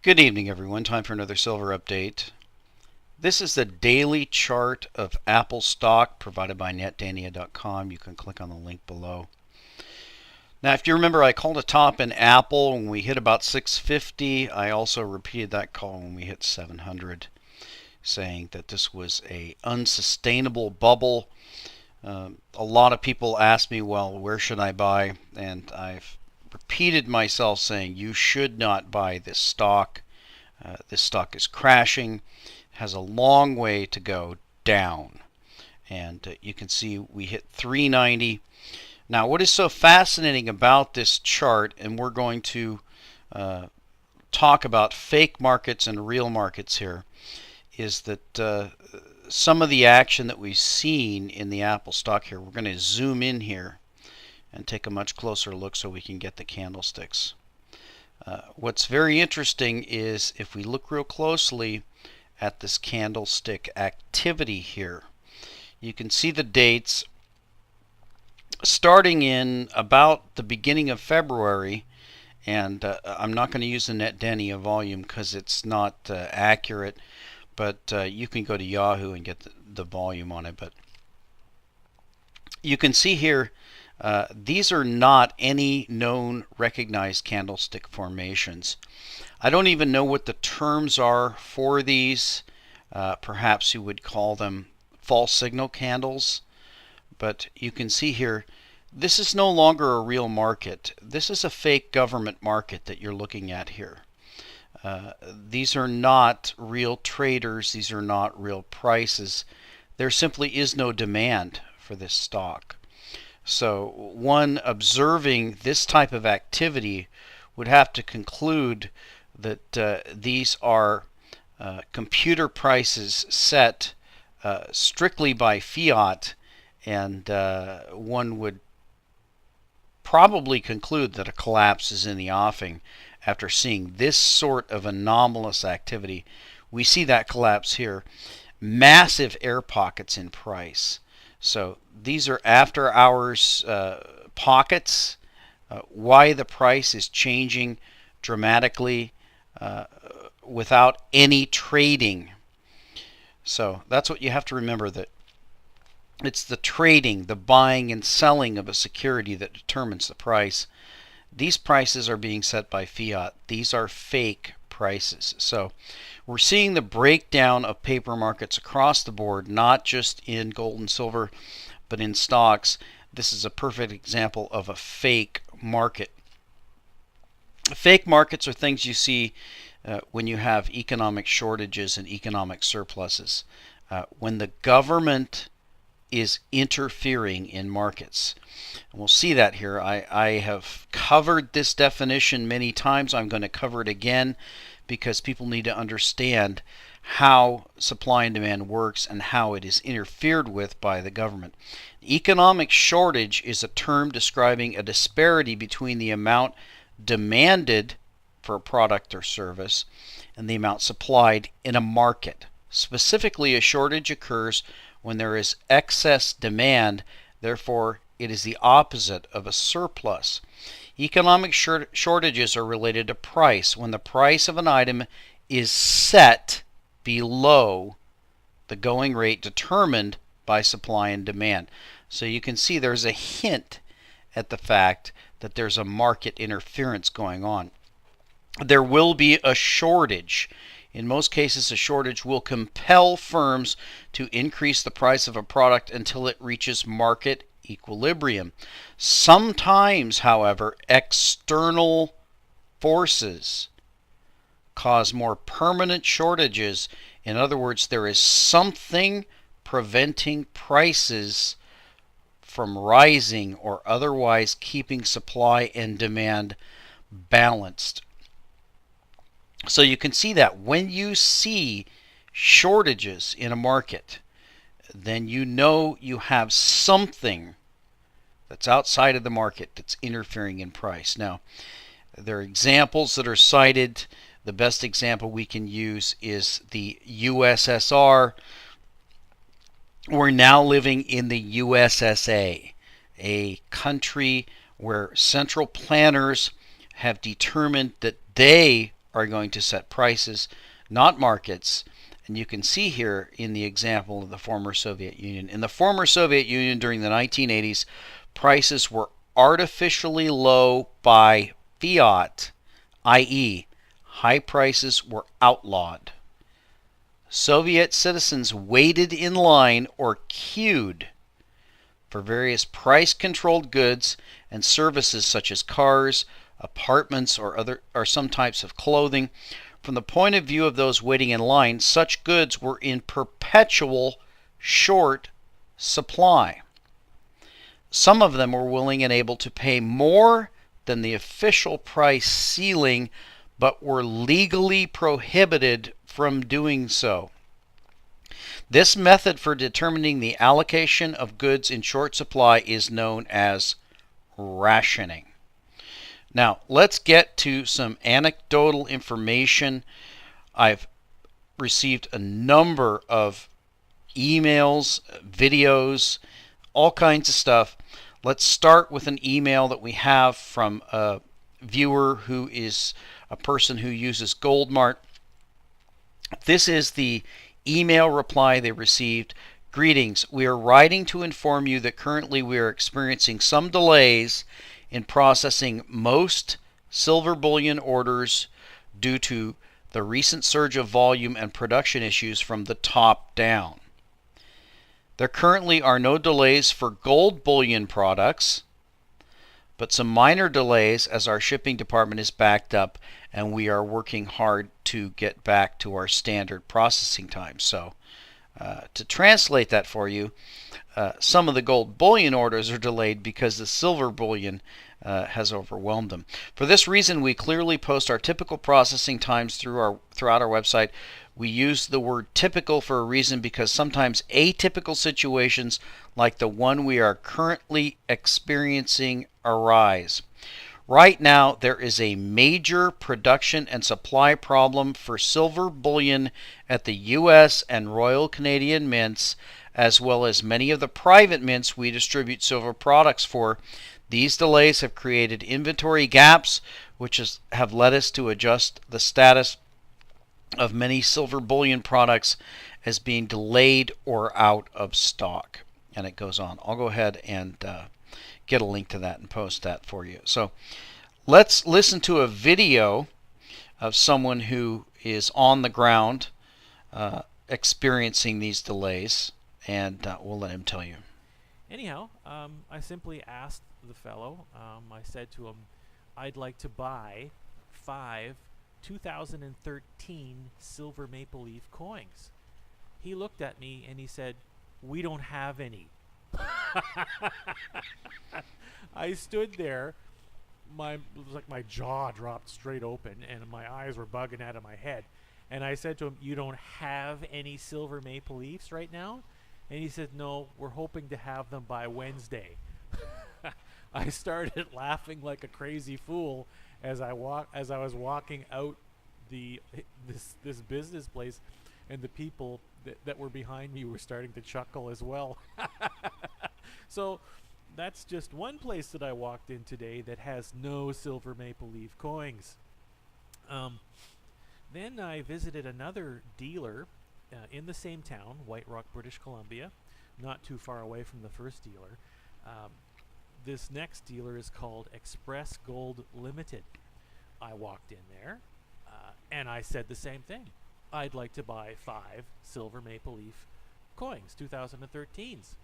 Good evening, everyone. Time for another silver update. This is the daily chart of Apple stock provided by netdania.com. You can click on the link below. Now, if you remember, I called a top in Apple when we hit about 650. I also repeated that call when we hit 700, saying that this was an unsustainable bubble. A lot of people ask me, well, where should I buy? And I've repeated myself saying you should not buy this stock. This stock is crashing, has a long way to go down, and you can see we hit 390. Now, what is so fascinating about this chart, and we're going to talk about fake markets and real markets here, is that some of the action that we've seen in the Apple stock here, we're going to zoom in here and take a much closer look so we can get the candlesticks. What's very interesting is if we look real closely at this candlestick activity here, you can see the dates starting in about the beginning of February, and I'm not going to use the NetDania volume because it's not accurate, but you can go to Yahoo and get the volume on it. But you can see here these are not any known recognized candlestick formations. I don't even know what the terms are for these. Perhaps you would call them false signal candles. But you can see here, this is no longer a real market. This is a fake government market that you're looking at here. These are not real traders. These are not real prices. There simply is no demand for this stock. So one observing this type of activity would have to conclude that these are computer prices set strictly by fiat, and one would probably conclude that a collapse is in the offing after seeing this sort of anomalous activity. We see that collapse here. Massive air pockets in price. So these are after hours pockets. Why the price is changing dramatically without any trading. So that's what you have to remember, that it's the trading, the buying and selling of a security that determines the price. These prices are being set by fiat. These are fake prices. So we're seeing the breakdown of paper markets across the board, not just in gold and silver, but in stocks. This is a perfect example of a fake market. Fake markets are things you see when you have economic shortages and economic surpluses. When the government is interfering in markets. And we'll see that here. I have covered this definition many times. I'm going to cover it again because people need to understand how supply and demand works and how it is interfered with by the government. Economic shortage is a term describing a disparity between the amount demanded for a product or service and the amount supplied in a market. Specifically, a shortage occurs when there is excess demand. Therefore, it is the opposite of a surplus. Economic shortages are related to price. When the price of an item is set below the going rate determined by supply and demand. So you can see there's a hint at the fact that there's a market interference going on. There will be a shortage. In most cases, a shortage will compel firms to increase the price of a product until it reaches market equilibrium. Sometimes, however, external forces cause more permanent shortages. In other words, there is something preventing prices from rising or otherwise keeping supply and demand balanced. So you can see that when you see shortages in a market, then you know you have something that's outside of the market that's interfering in price. Now, there are examples that are cited. The best example we can use is the USSR. We're now living in the USSA, a country where central planners have determined that they are going to set prices, not markets. And you can see here in the example of the former Soviet Union. In the former Soviet Union during the 1980s, prices were artificially low by fiat, i.e., high prices were outlawed. Soviet citizens waited in line or queued for various price-controlled goods and services such as cars, apartments, or some types of clothing. From the point of view of those waiting in line, such goods were in perpetual short supply. Some of them were willing and able to pay more than the official price ceiling, but were legally prohibited from doing so. This method for determining the allocation of goods in short supply is known as rationing. Now, let's get to some anecdotal information. I've received a number of emails, videos, all kinds of stuff. Let's start with an email that we have from a viewer who is a person who uses Goldmart. This is the email reply they received. Greetings. We are writing to inform you that currently we are experiencing some delays in processing most silver bullion orders due to the recent surge of volume and production issues from the top down. There currently are no delays for gold bullion products, but some minor delays as our shipping department is backed up and we are working hard to get back to our standard processing time. So to translate that for you, some of the gold bullion orders are delayed because the silver bullion has overwhelmed them. For this reason, we clearly post our typical processing times throughout our website. We use the word typical for a reason because sometimes atypical situations like the one we are currently experiencing arise. Right now, there is a major production and supply problem for silver bullion at the U.S. and Royal Canadian mints, as well as many of the private mints we distribute silver products for. These delays have created inventory gaps, which have led us to adjust the status of many silver bullion products as being delayed or out of stock. And it goes on. I'll go ahead and get a link to that and post that for you. So let's listen to a video of someone who is on the ground experiencing these delays, and we'll let him tell you. Anyhow, I simply asked the fellow, I said to him, I'd like to buy 5 2013 silver maple leaf coins. He looked at me and he said, we don't have any. I stood there, it was like my jaw dropped straight open and my eyes were bugging out of my head. And I said to him, you don't have any silver maple leafs right now? And he said, no, we're hoping to have them by Wednesday. I started laughing like a crazy fool as I was walking out this business place, and the people that were behind me were starting to chuckle as well. So that's just one place that I walked in today that has no silver maple leaf coins. Then I visited another dealer in the same town, White Rock, British Columbia, not too far away from the first dealer. This next dealer is called Express Gold Limited. I walked in there and I said the same thing. I'd like to buy 5 silver maple leaf coins, 2013s.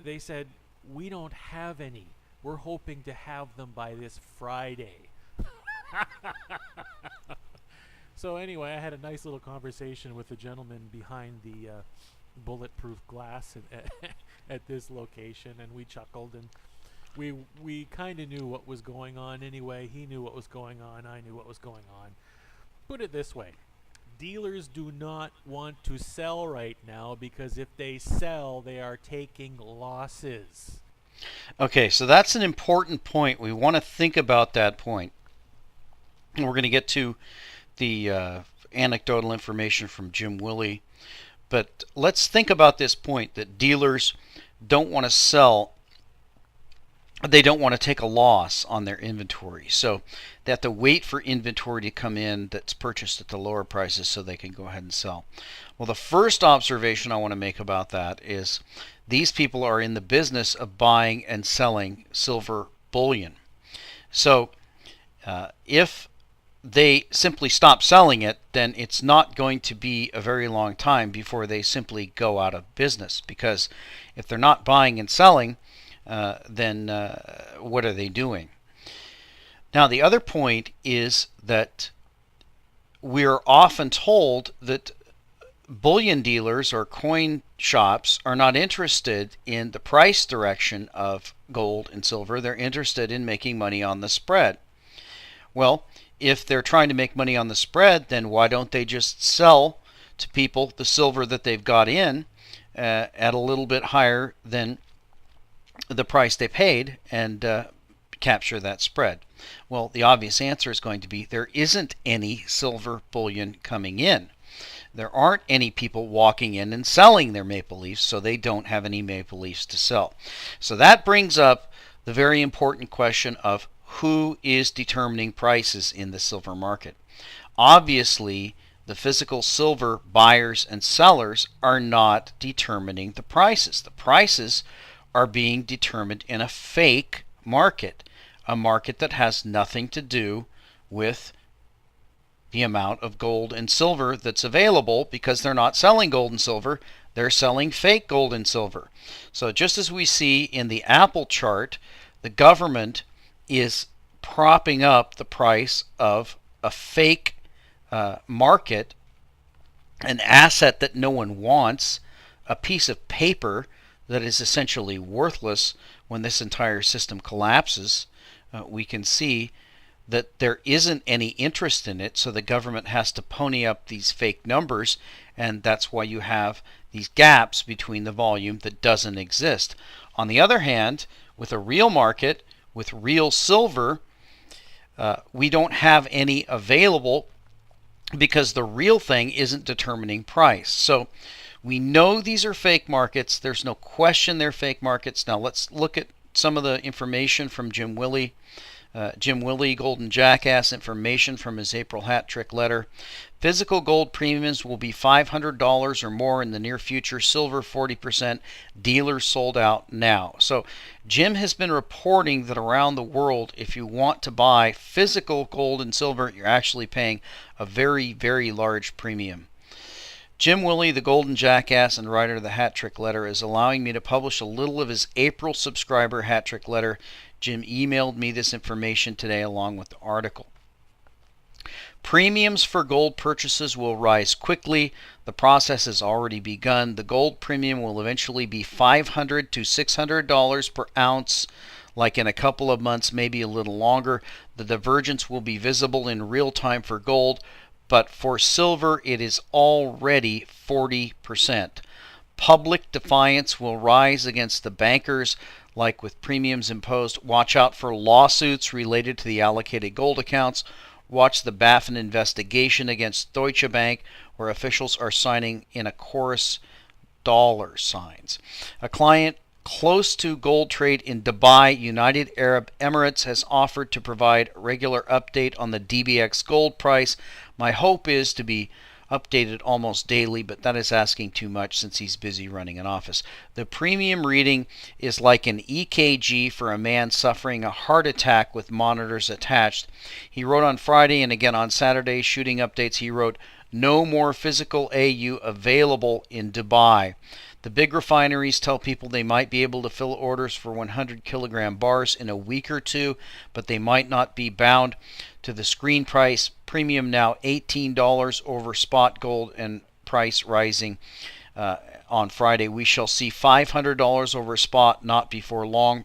They said, we don't have any. We're hoping to have them by this Friday. So anyway, I had a nice little conversation with the gentleman behind the bulletproof glass at this location, and we chuckled, and we kind of knew what was going on anyway. He knew what was going on. I knew what was going on. Put it this way. Dealers do not want to sell right now because if they sell, they are taking losses. Okay, so that's an important point. We want to think about that point. We're going to get to the anecdotal information from Jim Willie, but let's think about this point that dealers don't want to sell they don't want to take a loss on their inventory. So they have to wait for inventory to come in that's purchased at the lower prices so they can go ahead and sell. Well, the first observation I want to make about that is these people are in the business of buying and selling silver bullion. So if they simply stop selling it, then it's not going to be a very long time before they simply go out of business. Because if they're not buying and selling, then what are they doing? Now, the other point is that we're often told that bullion dealers or coin shops are not interested in the price direction of gold and silver. They're interested in making money on the spread. Well, if they're trying to make money on the spread, then why don't they just sell to people the silver that they've got in at a little bit higher than the price they paid and capture that spread? Well, the obvious answer is going to be there isn't any silver bullion coming in. There aren't any people walking in and selling their maple leafs, so they don't have any maple leafs to sell. So that brings up the very important question of who is determining prices in the silver market. Obviously, the physical silver buyers and sellers are not determining the prices. The prices are being determined in a fake market, a market that has nothing to do with the amount of gold and silver that's available, because they're not selling gold and silver, they're selling fake gold and silver. So just as we see in the Apple chart, the government is propping up the price of a fake market, an asset that no one wants, a piece of paper that is essentially worthless when this entire system collapses. We can see that there isn't any interest in it, so the government has to pony up these fake numbers, and that's why you have these gaps between the volume that doesn't exist. On the other hand, with a real market, with real silver, we don't have any available because the real thing isn't determining price. So we know these are fake markets. There's no question they're fake markets. Now let's look at some of the information from Jim Willie. Jim Willie, Golden Jackass, information from his April hat trick letter. Physical gold premiums will be $500 or more in the near future. Silver 40%. Dealers sold out now. So Jim has been reporting that around the world, if you want to buy physical gold and silver, you're actually paying a very, very large premium. Jim Willie, the Golden Jackass and writer of the Hat Trick Letter, is allowing me to publish a little of his April subscriber Hat Trick Letter. Jim emailed me this information today along with the article. Premiums for gold purchases will rise quickly. The process has already begun. The gold premium will eventually be $500 to $600 per ounce, like in a couple of months, maybe a little longer. The divergence will be visible in real time for gold, but for silver it is already 40%. Public defiance will rise against the bankers, like with premiums imposed. Watch out for lawsuits related to the allocated gold accounts. Watch the BaFin investigation against Deutsche Bank, where officials are signing in a chorus dollar signs. A client close to gold trade in Dubai, United Arab Emirates, has offered to provide regular update on the DBX gold price. My hope is to be updated almost daily, but that is asking too much since he's busy running an office. The premium reading is like an EKG for a man suffering a heart attack with monitors attached. He wrote on Friday and again on Saturday, shooting updates. He wrote, "No more physical AU available in Dubai." The big refineries tell people they might be able to fill orders for 100 kilogram bars in a week or two, but they might not be bound to the screen price. Premium now $18 over spot gold, and price rising on Friday. We shall see $500 over spot not before long.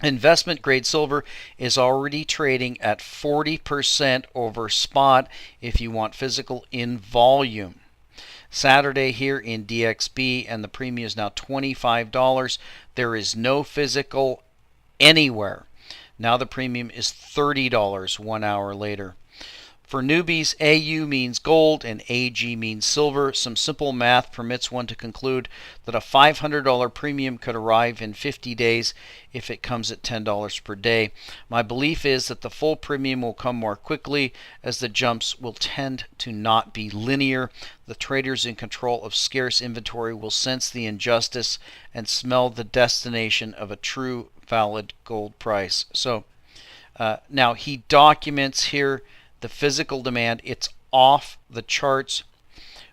Investment grade silver is already trading at 40% over spot if you want physical in volume. Saturday here in DXB, and the premium is now $25. There is no physical anywhere. Now the premium is $30 1 hour later. For newbies, AU means gold and AG means silver. Some simple math permits one to conclude that a $500 premium could arrive in 50 days if it comes at $10 per day. My belief is that the full premium will come more quickly, as the jumps will tend to not be linear. The traders in control of scarce inventory will sense the injustice and smell the destination of a true valid gold price. So now he documents here the physical demand. It's off the charts.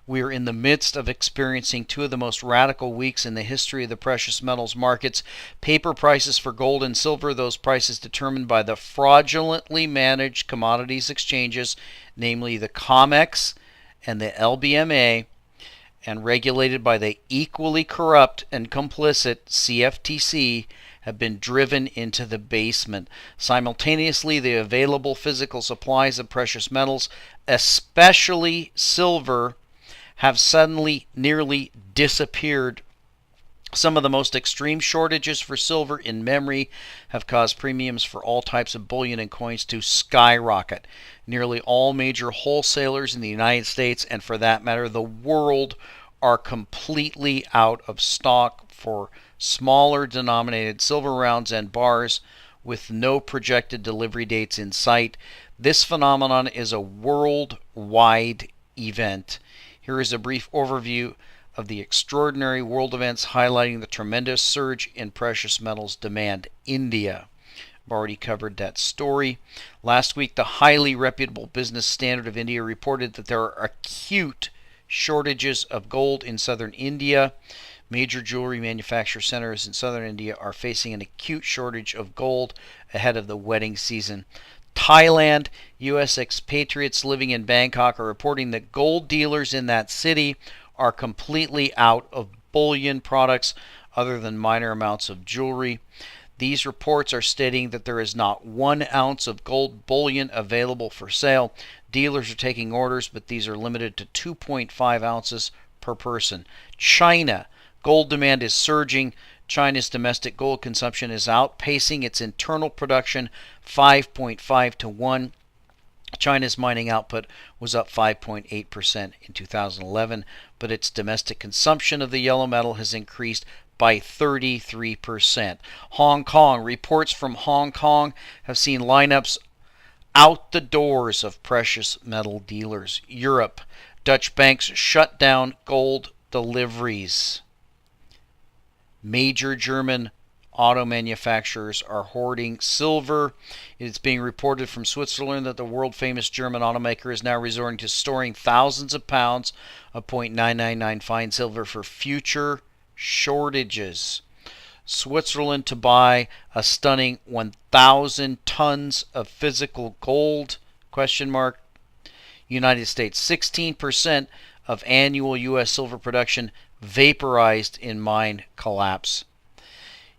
We're in the midst of experiencing two of the most radical weeks in the history of the precious metals markets. Paper prices for gold and silver, those prices determined by the fraudulently managed commodities exchanges, namely the COMEX and the LBMA, and regulated by the equally corrupt and complicit CFTC, have been driven into the basement. Simultaneously, the available physical supplies of precious metals, especially silver, have suddenly nearly disappeared. Some of the most extreme shortages for silver in memory have caused premiums for all types of bullion and coins to skyrocket. Nearly all major wholesalers in the United States, and for that matter the world, are completely out of stock for smaller denominated silver rounds and bars, with no projected delivery dates in sight. This phenomenon is a worldwide event. Here is a brief overview of the extraordinary world events highlighting the tremendous surge in precious metals demand. India. I've already covered that story. Last week, the highly reputable Business Standard of India reported that there are acute shortages of gold in southern India. Major jewelry manufacturer centers in southern India are facing an acute shortage of gold ahead of the wedding season. Thailand, U.S. expatriates living in Bangkok are reporting that gold dealers in that city are completely out of bullion products other than minor amounts of jewelry. These reports are stating that there is not 1 ounce of gold bullion available for sale. Dealers are taking orders, but these are limited to 2.5 ounces per person. China. Gold demand is surging. China's domestic gold consumption is outpacing its internal production 5.5 to 1. China's mining output was up 5.8% in 2011, but its domestic consumption of the yellow metal has increased by 33%. Hong Kong. Reports from Hong Kong have seen lineups out the doors of precious metal dealers. Europe. Dutch banks shut down gold deliveries. Major German auto manufacturers are hoarding silver. It's being reported from Switzerland that the world-famous German automaker is now resorting to storing thousands of pounds of .999 fine silver for future shortages. Switzerland to buy a stunning 1,000 tons of physical gold? United States, 16% of annual U.S. silver production vaporized in mine collapse.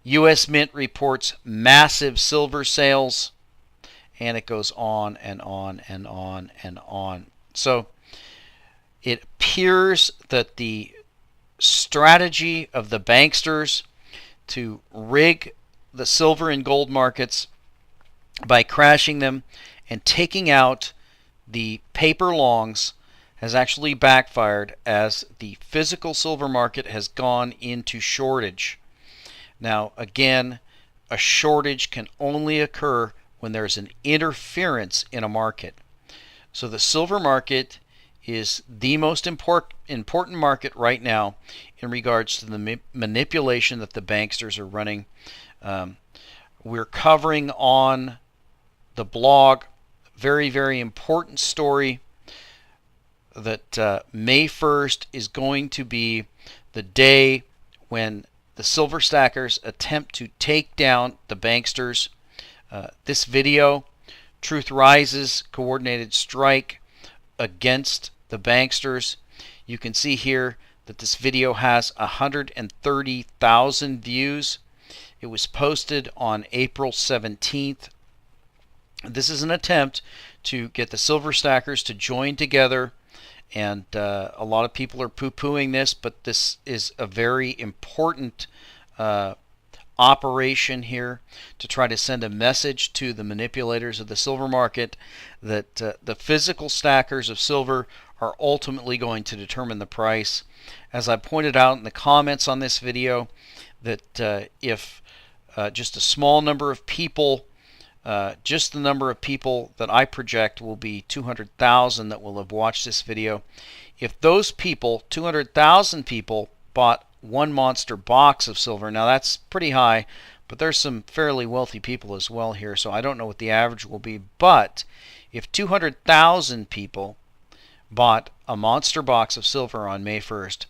U.S. Mint reports massive silver sales, and it goes on and on and on and on. So it appears that the strategy of the banksters to rig the silver and gold markets by crashing them and taking out the paper longs has actually backfired, as the physical silver market has gone into shortage. Now, again, a shortage can only occur when there's an interference in a market. So the silver market is the most important market right now in regards to the manipulation that the banksters are running. We're covering on the blog very, very important story that May 1st is going to be the day when the silver stackers attempt to take down the banksters. This video, Truth Rises, Coordinated Strike Against the Banksters. You can see here that this video has 130,000 views. It was posted on April 17th. This is an attempt to get the silver stackers to join together, and a lot of people are poo-pooing this, but this is a very important operation here to try to send a message to the manipulators of the silver market that the physical stackers of silver are ultimately going to determine the price. As I pointed out in the comments on this video, that if just a small number of people, just the number of people that I project will be 200,000 that will have watched this video. If those people, 200,000 people, bought one monster box of silver, now that's pretty high, but there's some fairly wealthy people as well here, so I don't know what the average will be. But if 200,000 people bought a monster box of silver on May 1st,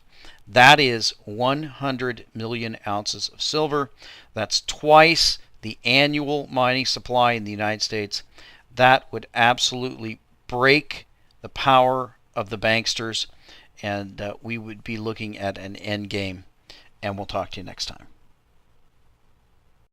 that is 100 million ounces of silver. That's twice the annual mining supply in the United States. That would absolutely break the power of the banksters, and we would be looking at an end game. And we'll talk to you next time.